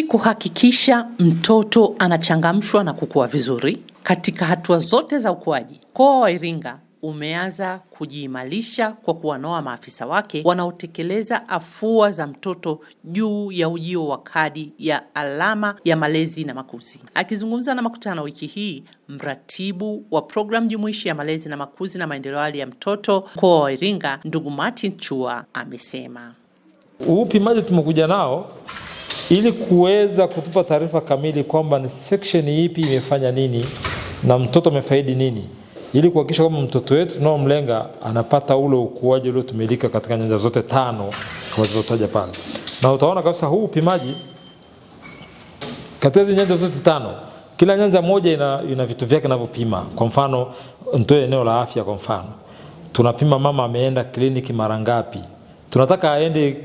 Ili kuhakikisha mtoto anachangamshwa na kukua vizuri katika hatua zote za ukuaji, mkoa wa Iringa umeanza kujiimarisha kwa kuwanoa maafisa wake wanaotekeleza afua za mtoto juu ya ujio wa kadi ya alama ya malezi na makuzi. Akizungumza na Makutano wiki hii, mratibu wa programu jumuishi ya malezi na makuzi na maendeleo ya mtoto mkoa wa Iringa, ndugu Martin Chua, amesema upimaji tumekuja nao ili kuweza kutupa taarifa kamili kwamba ni section ipi imefanya nini na mtoto amefaidi nini, ili kuhakikisha kwamba mtoto wetu tunaomlenga anapata ule ukuaji uliotumilika katika nyanja zote 5 kwa zilizotaja pale. Na utaona kabisa huu upimaji katika nyanja zote 5, kila nyanja moja ina vitu vyake vinavyopima. Kwa mfano, nitoe eneo la afya kwa mfano. Tunapima mama ameenda kliniki mara ngapi. Tunataka aende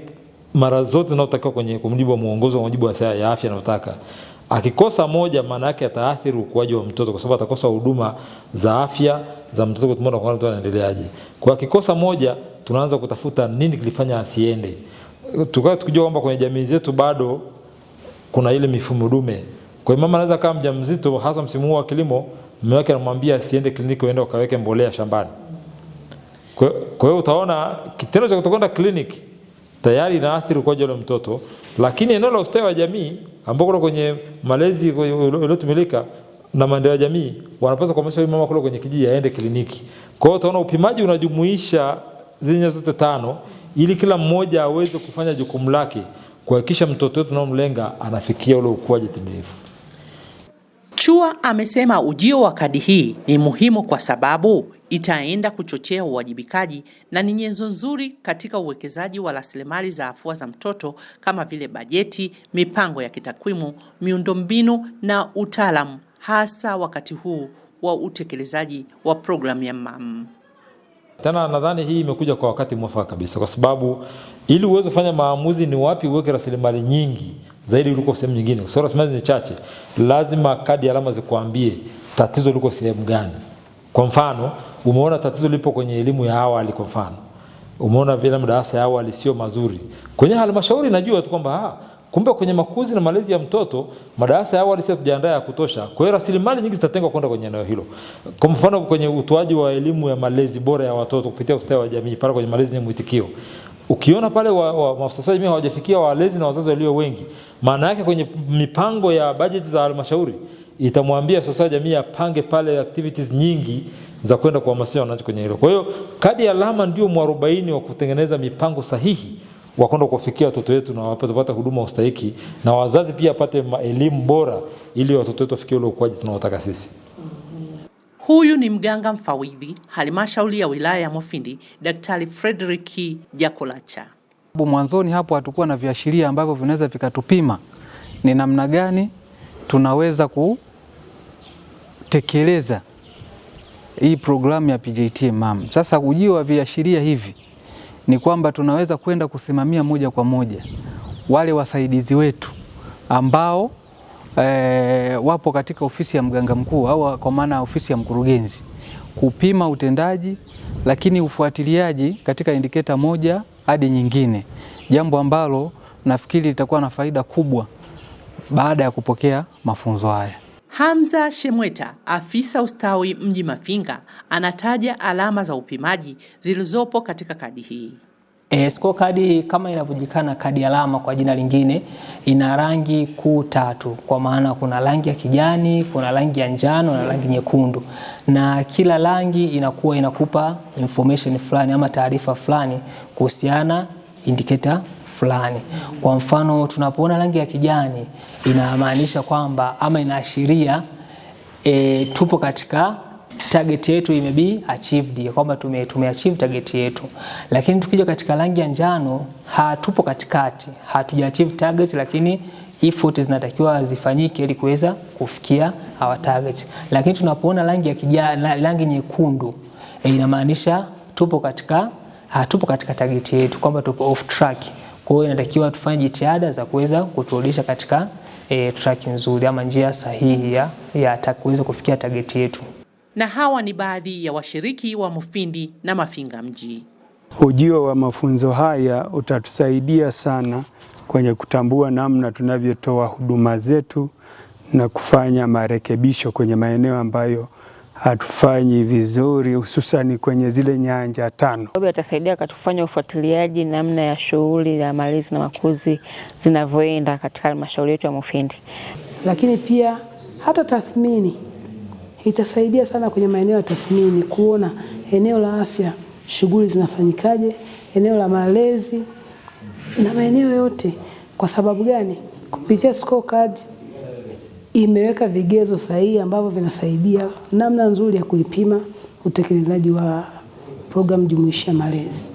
mara zote zinazotakiwa kwenye mujibu wa muongozo wa mujibu wa saa ya afya anataka. Akikosa moja, maana yake ataathiri ukuaji wa mtoto, kwa sababu atakosa huduma za afya za mtoto kutumona kwa mtoto anaendeleaje. Kwa akikosa moja, tunaanza kutafuta nini kilifanya asiende. Tukijua kwamba kwenye jamii zetu bado kuna ile mifumo dume. Kwa hiyo mama anaweza kama mjamzito, hasa msimu wa kilimo, mume wake anamwambia asiende kliniki, aende akaweke mbolea shambani. Kwa hiyo utaona kitendo cha kutokwenda kliniki tayari inaathiri ukuaji wa mtoto. Lakini eneo la ustawi wa jamii ambako kwenye malezi uliotumilika na maendeleo ya jamii, wanapaswa kuhamasisha mama kule kwenye kijiji aende kliniki. Kwa hiyo utaona upimaji unajumuisha zile zote 5 ili kila mmoja aweze kufanya jukumu lake kuhakikisha mtoto wetu tunaomlenga anafikia ule ukuaji timilifu. Chua amesema ujio wa kadi hii ni muhimu kwa sababu itaenda kuchochea uwajibikaji na ni nyenzo nzuri katika uwekezaji wa rasilimali za afua za mtoto kama vile bajeti, mipango ya kitakwimu, miundombinu na utaalamu, hasa wakati huu wa utekelezaji wa programu ya MAM. Tena nadhani hii imekuja kwa wakati mwafaka kabisa, kwa sababu ili uweze kufanya maamuzi ni wapi uweke rasilimali nyingi zaidi kuliko sehemu nyingine. Kwa sababu rasilimali ni chache, lazima kadi alama zikuambie tatizo liko sehemu gani. Kwa mfano, umeona tatizo lipo kwenye elimu ya awali kwa mfano. Umeona vile madarasa ya awali sio mazuri. Kwenye halmashauri najua tu kwamba kumbe kwenye makuzi na malezi ya mtoto madarasa ya awali sio tujiandaa ya kutosha. Kwa hiyo rasilimali nyingi zitatengwa kwenda kwenye eneo hilo. Kwa mfano, kwenye utoaji wa elimu ya malezi bora ya watoto kupitia ustawi wa jamii pale kwenye malezi ya mwitikio, ukiona pale maafisa jamii hawajafikia walezi na wazazi walio wengi, maana yake kwenye mipango ya bajeti za halmashauri itamwambia sasa jamii apange pale activities nyingi za kwenda kuhamasisha wananchi kwenye hilo. Kwa hiyo kadi ya alama ndio mwarobaini wa kutengeneza mipango sahihi wa kwenda kufikia watoto wetu na wapate huduma ustahiki, na wazazi pia apate elimu bora ili watoto wetu wafikie ule ukuaji tunaotaka sisi. Huyu ni mganga mfawidhi halmashauri ya wilaya ya Mufindi, Daktari Frederick Jakolacha. Mwanzoni hapo hatakuwa na viashiria ambavyo vinaweza vikatupima ni namna gani tunaweza kutekeleza hii programu ya PJT MAM. Sasa ujio wa viashiria hivi ni kwamba tunaweza kwenda kusimamia moja kwa moja wale wasaidizi wetu ambao wapo katika ofisi ya mganga mkuu au kwa maana ofisi ya mkurugenzi, kupima utendaji lakini ufuatiliaji katika indiketa moja hadi nyingine, jambo ambalo nafikiri litakuwa na faida kubwa baada ya kupokea mafunzo haya. Hamza Shemweta, afisa ustawi mji Mafinga, anataja alama za upimaji zilizopo katika kadi hii. Scorecard kama inavyojulikana, kadi alama kwa jina lingine, ina rangi kuu 3, kwa maana kuna rangi ya kijani, kuna rangi ya njano na rangi nyekundu, na kila rangi inakupa information fulani ama taarifa fulani kuhusiana indicator fulani. Kwa mfano, tunapoona rangi ya kijani inamaanisha kwamba ama inaashiria tupo katika target yetu imebi achieved, kwamba tumeachieve target yetu. Lakini tukija katika rangi ya njano hatupo katikati, hatuja achieve target, lakini effort zinatakiwa zifanyike ili kuweza kufikia our target. Lakini tunapoona rangi ya kijani, rangi nyekundu, inamaanisha hatupo katika target yetu, kwamba tupo off track. Kwa hiyo inatakiwa tufanye jitihada za kuweza kuturudisha katika track nzuri ama njia sahihi ya kuweza kufikia target yetu. Na hawa ni baadhi ya washiriki wa Mufindi na Mafinga mji. Ujio wa mafunzo haya utatusaidia sana kwenye kutambua namna tunavyotoa huduma zetu na kufanya marekebisho kwenye maeneo ambayo hatufanyi vizuri, hususani kwenye zile nyanja 5. Atasaidia katufanya ufuatiliaji namna ya shughuli ya malezi na makuzi zinavyoenda katika halmashauri yetu ya Mufindi. Lakini pia hata tathmini itasaidia sana kwenye maeneo ya tathmini, kuona eneo la afya shughuli zinafanyikaje, eneo la malezi na maeneo yote. Kwa sababu gani? Kupitia scorecard imeweka vigezo sahihi ambavyo vinasaidia namna nzuri ya kuipima utekelezaji wa programu jumuishi ya malezi.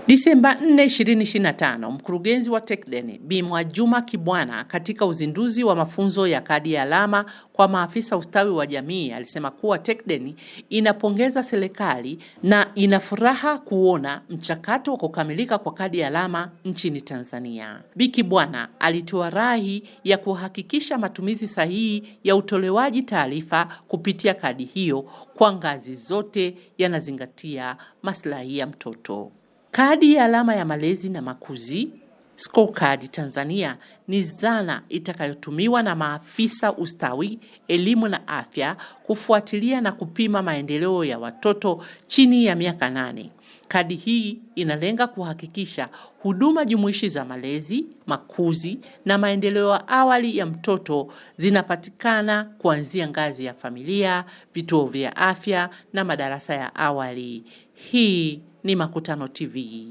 Disemba 4, 2025, mkurugenzi wa TECDEN Bi Mwajuma Kibwana katika uzinduzi wa mafunzo ya kadi ya alama kwa maafisa ustawi wa jamii alisema kuwa TECDEN inapongeza serikali na ina furaha kuona mchakato wa kukamilika kwa kadi ya alama nchini Tanzania. Bi Kibwana alitoa rai ya kuhakikisha matumizi sahihi ya utolewaji taarifa kupitia kadi hiyo kwa ngazi zote yanazingatia maslahi ya mtoto. Kadi ya alama ya malezi na makuzi, Scorecard Tanzania, ni zana itakayotumiwa na maafisa ustawi, elimu na afya kufuatilia na kupima maendeleo ya watoto chini ya miaka 8. Kadi hii inalenga kuhakikisha huduma jumuishi za malezi, makuzi na maendeleo ya awali ya mtoto zinapatikana kuanzia ngazi ya familia, vituo vya afya na madarasa ya awali. Hii ni Makutano TV.